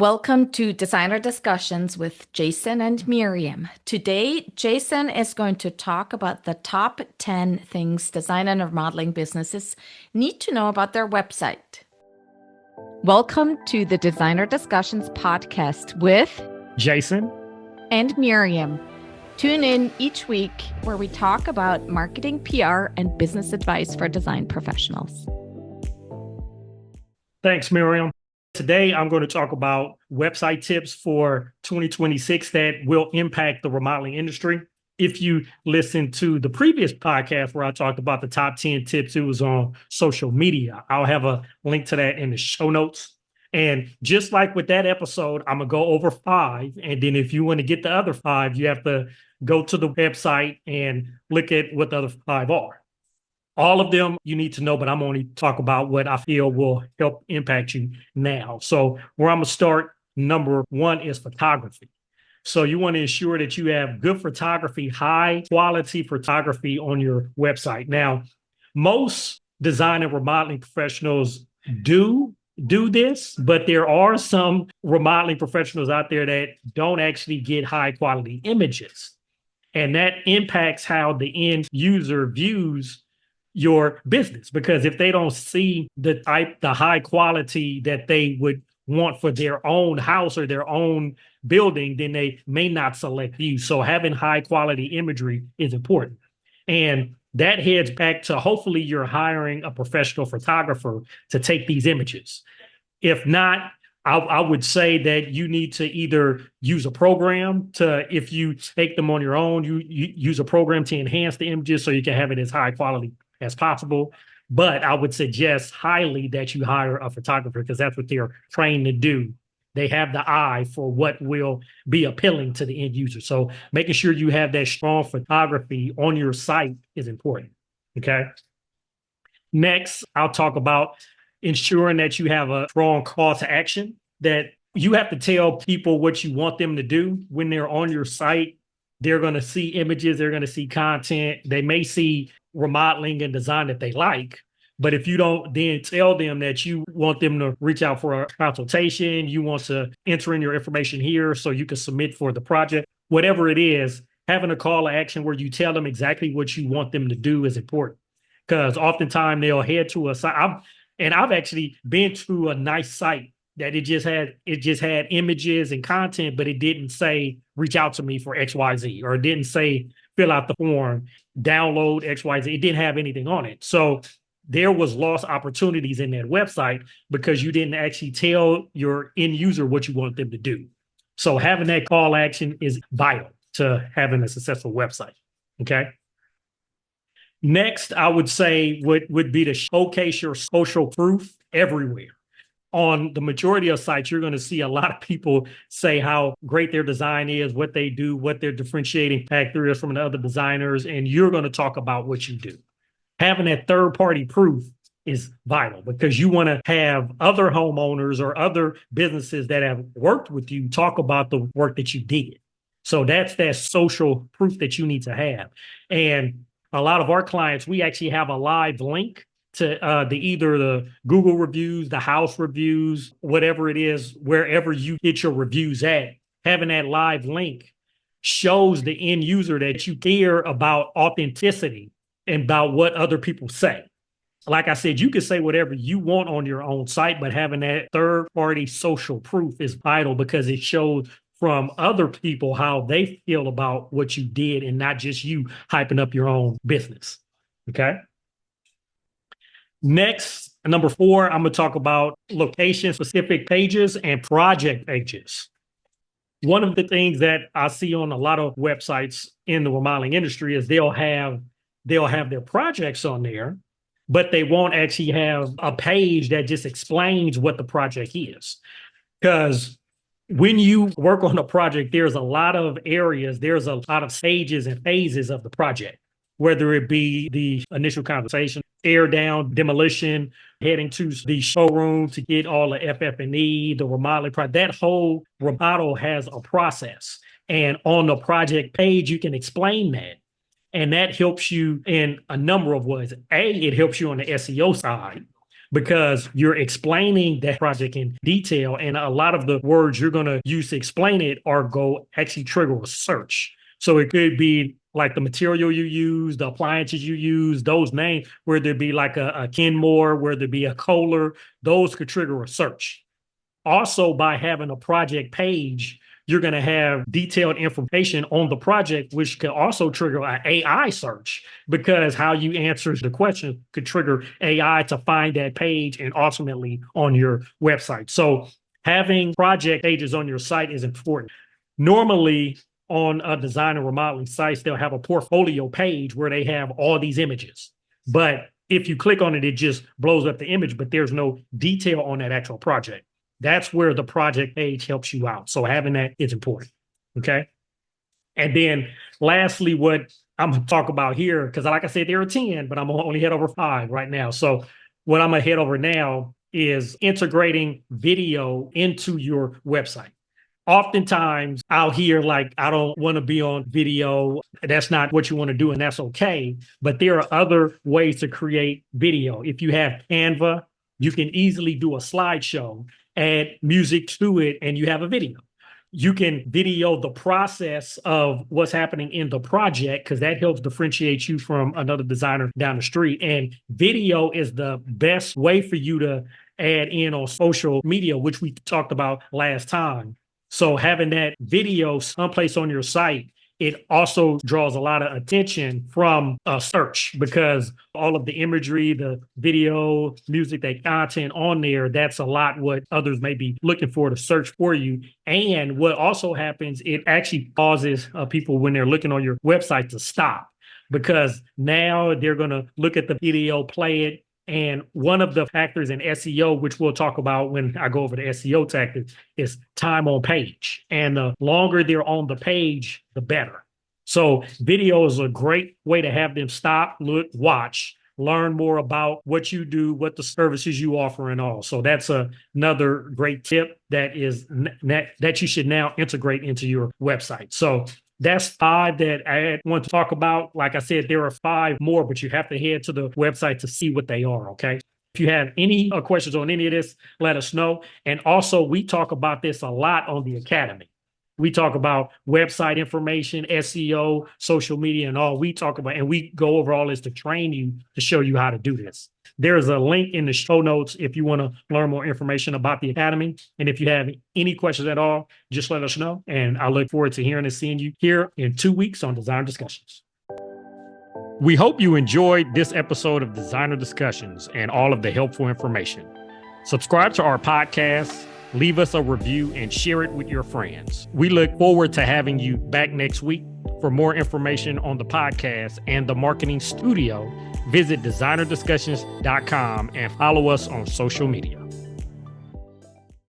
Welcome to Designer Discussions with Jason and Miriam. Today, Jason is going to talk about the top 10 things design and remodeling businesses need to know about their website. Welcome to the Designer Discussions podcast with Jason and Miriam. Tune in each week where we talk about marketing, PR, and business advice for design professionals. Thanks, Miriam. Today, I'm going to talk about website tips for 2026 that will impact the remodeling industry. If you listen to the previous podcast where I talked about the top 10 tips, it was on social media. I'll have a link to that in the show notes. And just like with that episode, I'm going to go over 5. And then if you want to get the other 5, you have to go to the website and look at what the other 5 are. All of them you need to know, but I'm only talk about what I feel will help impact you now. So where I'm going to start, number 1 is photography. So you want to ensure that you have good photography, high quality photography on your website. Now, most design and remodeling professionals do this, but there are some remodeling professionals out there that don't actually get high quality images. And that impacts how the end user views your business, because if they don't see the high quality that they would want for their own house or their own building, then they may not select you. So having high quality imagery is important. And that heads back to hopefully you're hiring a professional photographer to take these images. If not, I would say that you need to either use a program if you take them on your own, you use a program to enhance the images so you can have it as high quality as possible. But I would suggest highly that you hire a photographer because that's what they're trained to do. They have the eye for what will be appealing to the end user. So making sure you have that strong photography on your site is important. Okay. Next, I'll talk about ensuring that you have a strong call to action, that you have to tell people what you want them to do when they're on your site. They're going to see images, they're going to see content, they may see remodeling and design that they like. But if you don't then tell them that you want them to reach out for a consultation, you want to enter in your information here so you can submit for the project, whatever it is, having a call to action where you tell them exactly what you want them to do is important. Because oftentimes they'll head to a site. I've actually been to a nice site that it just had images and content, but it didn't say reach out to me for XYZ, or it didn't say fill out the form, download XYZ. It didn't have anything on it. So there was lost opportunities in that website because you didn't actually tell your end user what you want them to do. So having that call action is vital to having a successful website. Okay. Next, I would say would be to showcase your social proof everywhere. On the majority of sites, you're going to see a lot of people say how great their design is, what they do, what their differentiating factor is from the other designers, and you're going to talk about what you do. Having that third-party proof is vital because you want to have other homeowners or other businesses that have worked with you talk about the work that you did. So that's that social proof that you need to have. And a lot of our clients, we actually have a live link to either the Google reviews, the house reviews, whatever it is, wherever you get your reviews at. Having that live link shows the end user that you care about authenticity and about what other people say. Like I said, you can say whatever you want on your own site, but having that third-party social proof is vital because it shows from other people how they feel about what you did and not just you hyping up your own business. Okay. Next, number 4, I'm going to talk about location-specific pages and project pages. One of the things that I see on a lot of websites in the remodeling industry is they'll have their projects on there, but they won't actually have a page that just explains what the project is. Because when you work on a project, there's a lot of areas, there's a lot of stages and phases of the project, whether it be the initial conversation, tear down, demolition, heading to the showroom to get all the FF&E, the remodeling project. That whole remodel has a process. And on the project page, you can explain that. And that helps you in a number of ways. A, it helps you on the SEO side because you're explaining that project in detail. And a lot of the words you're going to use to explain it are go actually trigger a search. So it could be like the material you use, the appliances you use, those names, where there be like a Kenmore, where there be a Kohler, those could trigger a search. Also, by having a project page, you're going to have detailed information on the project, which can also trigger an AI search, because how you answer the question could trigger AI to find that page and ultimately on your website. So having project pages on your site is important. Normally, on a design and remodeling sites, they'll have a portfolio page where they have all these images. But if you click on it, it just blows up the image, but there's no detail on that actual project. That's where the project page helps you out. So having that is important. Okay. And then lastly, what I'm going to talk about here, because like I said, there are 10, but I'm only head over 5 right now. So what I'm going to head over now is integrating video into your website. Oftentimes I'll hear like, I don't want to be on video. That's not what you want to do, and that's okay. But there are other ways to create video. If you have Canva, you can easily do a slideshow, add music to it, and you have a video. You can video the process of what's happening in the project, because that helps differentiate you from another designer down the street. And video is the best way for you to add in on social media, which we talked about last time. So having that video someplace on your site, it also draws a lot of attention from a search, because all of the imagery, the video, music, that content on there, that's a lot what others may be looking for to search for you. And what also happens, it actually causes people, when they're looking on your website, to stop, because now they're going to look at the video, play it. And one of the factors in SEO, which we'll talk about when I go over the SEO tactics, is time on page. And the longer they're on the page, the better. So video is a great way to have them stop, look, watch, learn more about what you do, what the services you offer and all. So that's another great tip that you should now integrate into your website. So that's 5 that I want to talk about. Like I said, there are 5 more, but you have to head to the website to see what they are, okay? If you have any questions on any of this, let us know. And also, we talk about this a lot on the Academy. We talk about website information, SEO, social media, and all we talk about. And we go over all this to train you, to show you how to do this. There is a link in the show notes if you want to learn more information about the Academy. And if you have any questions at all, just let us know. And I look forward to hearing and seeing you here in 2 weeks on Designer Discussions. We hope you enjoyed this episode of Designer Discussions and all of the helpful information. Subscribe to our podcast, leave us a review, and share it with your friends. We look forward to having you back next week. For more information on the podcast and the marketing studio, visit designerdiscussions.com and follow us on social media.